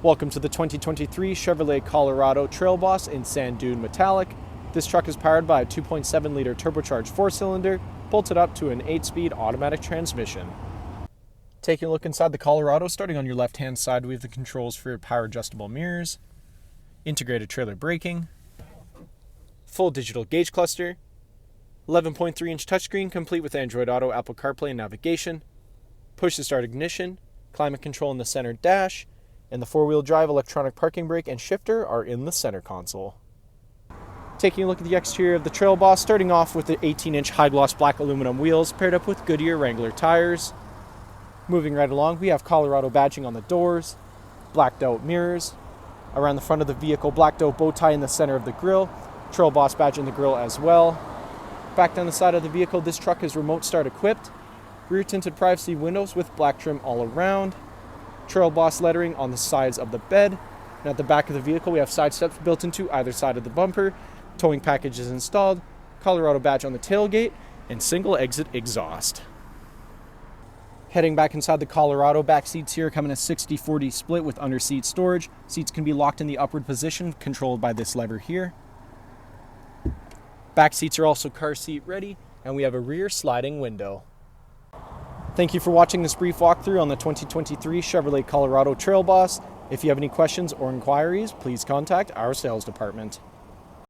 Welcome to the 2023 Chevrolet Colorado Trail Boss in Sand Dune Metallic. This truck is powered by a 2.7-liter turbocharged 4-cylinder, bolted up to an 8-speed automatic transmission. Taking a look inside the Colorado, starting on your left-hand side, we have the controls for your power adjustable mirrors, integrated trailer braking, full digital gauge cluster, 11.3-inch touchscreen complete with Android Auto, Apple CarPlay, and navigation, push-to-start ignition, climate control in the center dash, and the four-wheel drive electronic parking brake and shifter are in the center console. Taking a look at the exterior of the Trail Boss, starting off with the 18-inch high-gloss black aluminum wheels paired up with Goodyear Wrangler tires. Moving right along, we have Colorado badging on the doors, blacked out mirrors. Around the front of the vehicle, blacked out bow tie in the center of the grille, Trail Boss badge in the grille as well. Back down the side of the vehicle, this truck is remote start equipped. Rear tinted privacy windows with black trim all around. Trail Boss lettering on the sides of the bed. And at the back of the vehicle, we have side steps built into either side of the bumper. Towing package is installed. Colorado badge on the tailgate and single exit exhaust. Heading back inside the Colorado, back seats here come in a 60-40 split with under seat storage. Seats can be locked in the upward position, controlled by this lever here. Back seats are also car seat ready, and we have a rear sliding window. Thank you for watching this brief walkthrough on the 2023 Chevrolet Colorado Trail Boss. If you have any questions or inquiries, please contact our sales department.